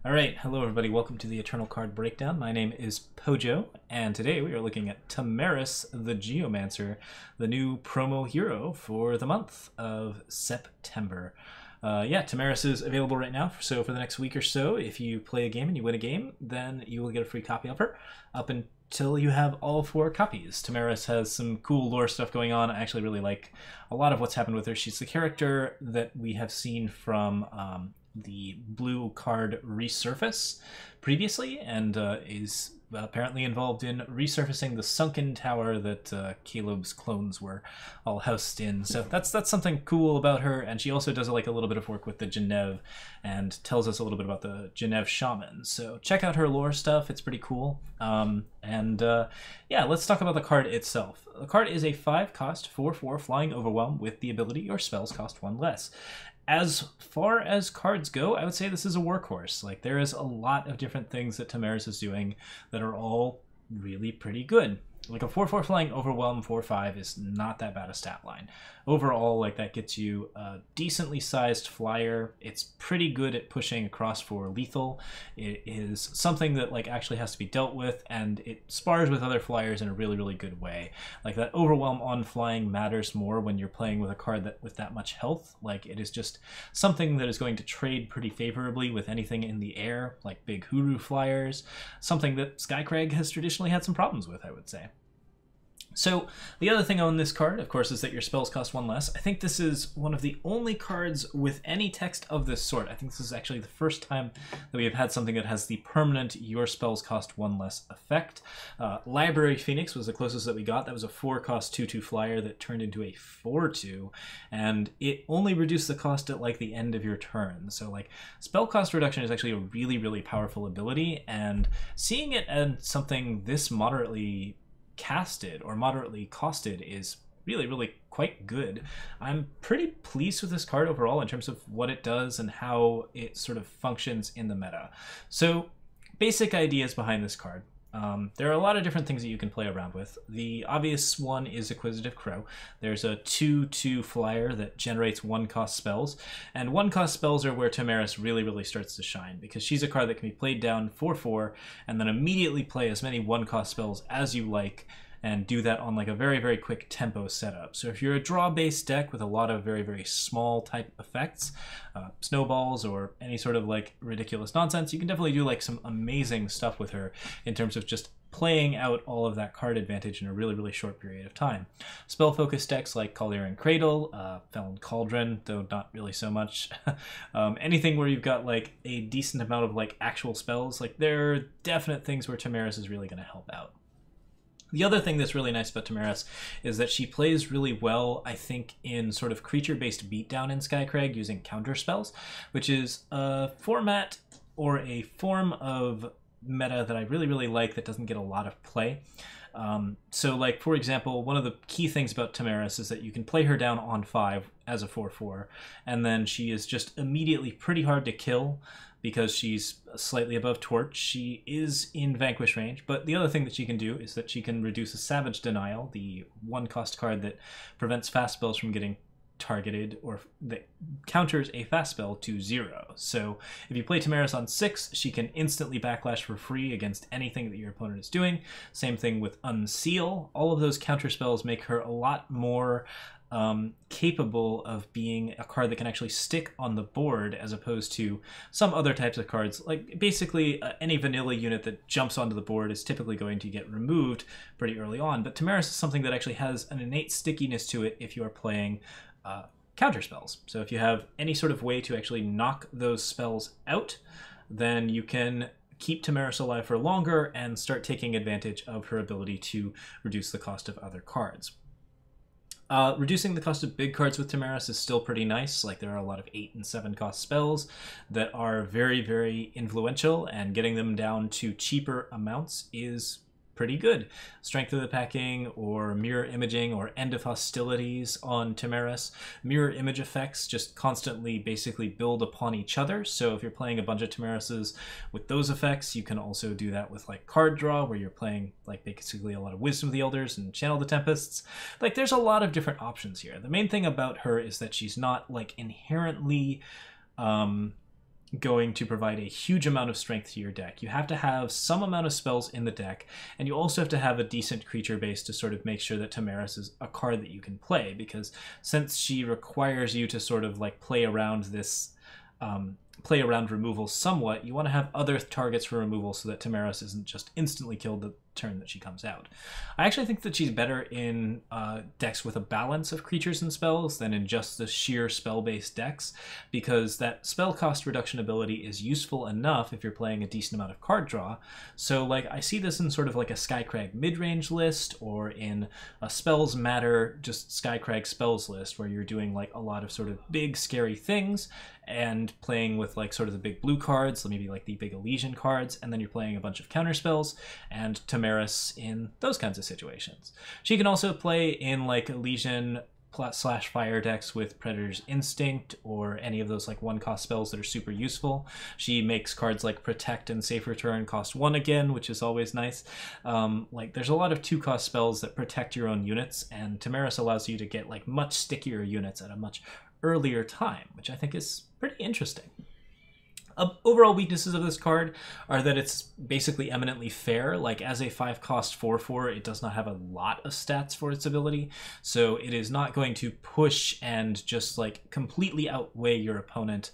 Alright, hello everybody, welcome to the Eternal Card Breakdown. My name is Pojo, and today we are looking at Tamarys the Geomancer, the new promo hero for the month of September. Tamarys is available right now, so for the next week or so, if you play a game and you win a game, then you will get a free copy of her, up until you have all 4 copies. Tamarys has some cool lore stuff going on. I actually really like a lot of what's happened with her. She's the character that we have seen from the blue card resurface previously, and is apparently involved in resurfacing the sunken tower that Caleb's clones were all housed in. So that's something cool about her, and she also does like a little bit of work with the Genève and tells us a little bit about the Genève shaman. So check out her lore stuff, it's pretty cool. Let's talk about the card itself. The card is a 5-cost 4/4 Flying Overwhelm with the ability your spells cost 1 less. As far as cards go, I would say this is a workhorse. Like, there is a lot of different things that Tamarys is doing that are all really pretty good. Like, a 4/4 Flying Overwhelm 4/5 is not that bad a stat line. Overall, like, that gets you a decently sized flyer. It's pretty good at pushing across for lethal. It is something that, like, actually has to be dealt with, and it spars with other flyers in a really, really good way. Like, that Overwhelm on flying matters more when you're playing with a card that with that much health. Like, it is just something that is going to trade pretty favorably with anything in the air, like big Huru flyers, something that Skycrag has traditionally had some problems with, I would say. So the other thing on this card, of course, is that your spells cost 1 less. I think this is one of the only cards with any text of this sort. I think this is actually the first time that we have had something that has the permanent your spells cost 1 less effect. Library Phoenix was the closest that we got. That was a 4-cost 2/2 flyer that turned into a 4/2, and it only reduced the cost at like the end of your turn. So like, spell cost reduction is actually a really, really powerful ability, and seeing it as something this moderately casted or moderately costed is really, really quite good. I'm pretty pleased with this card overall in terms of what it does and how it sort of functions in the meta. So basic ideas behind this card. There are a lot of different things that you can play around with. The obvious one is Acquisitive Crow. There's a 2/2 flyer that generates 1-cost spells, and 1-cost spells are where Tamarys really, really starts to shine, because she's a card that can be played down 4/4 and then immediately play as many 1-cost spells as you like, and do that on like a very, very quick tempo setup. So if you're a draw-based deck with a lot of very, very small type effects, snowballs or any sort of like ridiculous nonsense, you can definitely do like some amazing stuff with her in terms of just playing out all of that card advantage in a really, really short period of time. Spell-focused decks like Collier and Cradle, Felon Cauldron, though not really so much. Anything where you've got like a decent amount of like actual spells, like there are definite things where Tamarys is really going to help out. The other thing that's really nice about Tamarys is that she plays really well, I think, in sort of creature-based beatdown in Skycrag using counter spells, which is a format or a form of meta that I really, really like that doesn't get a lot of play. So like, for example, one of the key things about Tamarys is that you can play her down on 5 as a 4/4, and then she is just immediately pretty hard to kill because she's slightly above Torch. She is in Vanquish range, but the other thing that she can do is that she can reduce a Savage Denial, the 1-cost card that prevents fast spells from getting targeted, or that counters a fast spell, to 0. So if you play Tamarys on 6, she can instantly backlash for free against anything that your opponent is doing. Same thing with Unseal. All of those counter spells make her a lot more capable of being a card that can actually stick on the board, as opposed to some other types of cards. Like, basically, any vanilla unit that jumps onto the board is typically going to get removed pretty early on, but Tamarys is something that actually has an innate stickiness to it if you are playing counter spells. So if you have any sort of way to actually knock those spells out, then you can keep Tamarys alive for longer and start taking advantage of her ability to reduce the cost of other cards. Reducing the cost of big cards with Tamarys is still pretty nice. Like, there are a lot of 8 and 7-cost spells that are very, very influential, and getting them down to cheaper amounts is pretty good. Strength of the Packing, or Mirror Imaging, or End of Hostilities on Tamarys. Mirror Image effects just constantly basically build upon each other, so if you're playing a bunch of Tamaryses with those effects, you can also do that with like card draw, where you're playing like basically a lot of Wisdom of the Elders and Channel the Tempests. Like, there's a lot of different options here. The main thing about her is that she's not like inherently going to provide a huge amount of strength to your deck. You have to have some amount of spells in the deck, and you also have to have a decent creature base to sort of make sure that Tamarys is a card that you can play, because since she requires you to sort of like play around this play around removal somewhat, you want to have other targets for removal so that Tamarys isn't just instantly killed the turn that she comes out. I actually think that she's better in decks with a balance of creatures and spells than in just the sheer spell-based decks, because that spell cost reduction ability is useful enough if you're playing a decent amount of card draw. So like I see this in sort of like a Skycrag midrange list, or in a spells matter just Skycrag spells list where you're doing like a lot of sort of big scary things and playing with like sort of the big blue cards, maybe like the big Elysian cards, and then you're playing a bunch of counter spells, and Tamarys in those kinds of situations. She can also play in like Elysian / fire decks with Predator's Instinct or any of those like 1-cost spells that are super useful. She makes cards like Protect and Safe Return cost 1 again, which is always nice. Like there's a lot of 2-cost spells that protect your own units, and Tamarys allows you to get like much stickier units at a much earlier time, which I think is pretty interesting. Overall weaknesses of this card are that it's basically eminently fair. Like as a 5-cost 4/4, it does not have a lot of stats for its ability, so it is not going to push and just like completely outweigh your opponent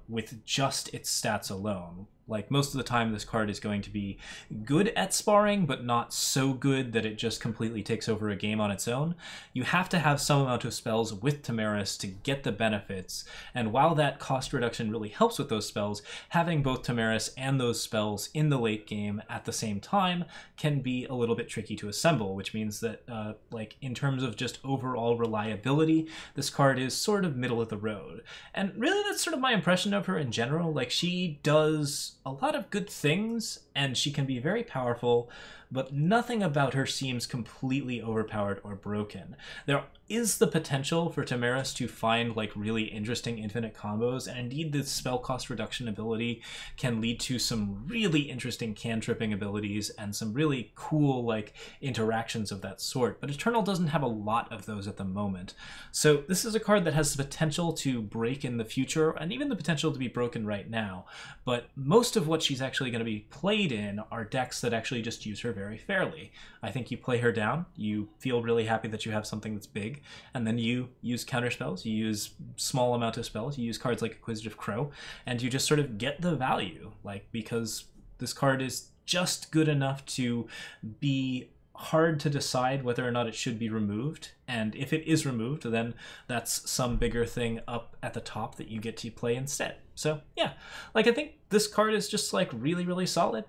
with just its stats alone. Like most of the time this card is going to be good at sparring, but not so good that it just completely takes over a game on its own. You have to have some amount of spells with Tamarys to get the benefits, and while that cost reduction really helps with those spells, having both Tamarys and those spells in the late game at the same time can be a little bit tricky to assemble, which means that like in terms of just overall reliability, this card is sort of middle of the road. And really that's sort of my impression of her in general. Like she does a lot of good things, and she can be very powerful, but nothing about her seems completely overpowered or broken. There is the potential for Tamarys to find like really interesting infinite combos, and indeed the spell cost reduction ability can lead to some really interesting cantripping abilities and some really cool like interactions of that sort, but Eternal doesn't have a lot of those at the moment. So this is a card that has the potential to break in the future, and even the potential to be broken right now, but most of what she's actually going to be played in are decks that actually just use her very fairly. I think you play her down, you feel really happy that you have something that's big, and then you use counter spells, you use small amount of spells, you use cards like Inquisitive Crow, and you just sort of get the value, like because this card is just good enough to be hard to decide whether or not it should be removed, and if it is removed, then that's some bigger thing up at the top that you get to play instead. So yeah, like I think this card is just like really, really solid.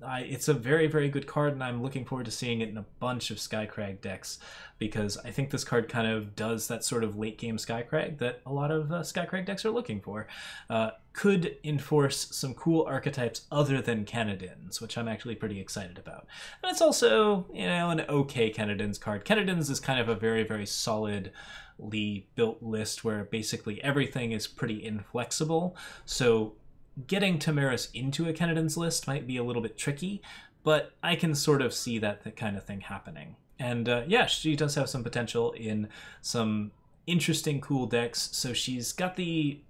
It's a very, very good card, and I'm looking forward to seeing it in a bunch of Skycrag decks, because I think this card kind of does that sort of late game Skycrag that a lot of Skycrag decks are looking for. Could enforce some cool archetypes other than Canadins, which I'm actually pretty excited about. And it's also, you know, an okay Canadins card. Canadins is kind of a very, very solidly built list where basically everything is pretty inflexible, so getting Tamarys into a Canadins list might be a little bit tricky, but I can sort of see that kind of thing happening. And yeah, she does have some potential in some interesting, cool decks, so she's got the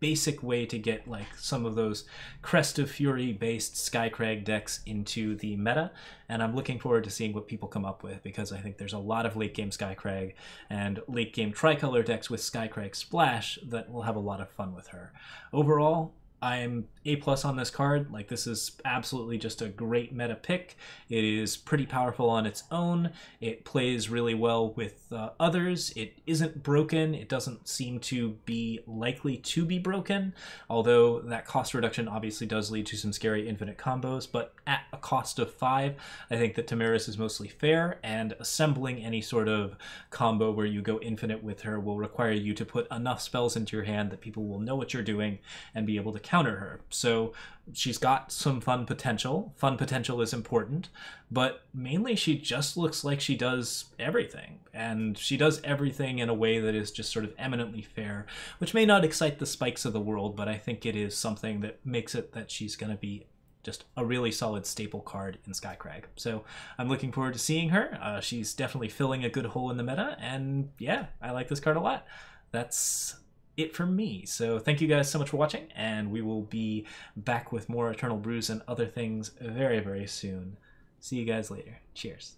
basic way to get like some of those Crest of Fury based Skycrag decks into the meta, and I'm looking forward to seeing what people come up with, because I think there's a lot of late game Skycrag and late game tricolor decks with Skycrag Splash that will have a lot of fun with her. Overall, I'm A+ on this card. Like, this is absolutely just a great meta pick. It is pretty powerful on its own. It plays really well with others. It isn't broken. It doesn't seem to be likely to be broken, although that cost reduction obviously does lead to some scary infinite combos, but at a cost of 5, I think that Tamarys is mostly fair, and assembling any sort of combo where you go infinite with her will require you to put enough spells into your hand that people will know what you're doing and be able to counter her. So she's got some fun potential. Fun potential is important, but mainly she just looks like she does everything, and she does everything in a way that is just sort of eminently fair, which may not excite the Spikes of the world, but I think it is something that makes it that she's going to be just a really solid staple card in Skycrag. So I'm looking forward to seeing her. She's definitely filling a good hole in the meta, and yeah, I like this card a lot. That's it for me. So thank you guys so much for watching, and we will be back with more Eternal Brews and other things very, very soon. See you guys later. Cheers.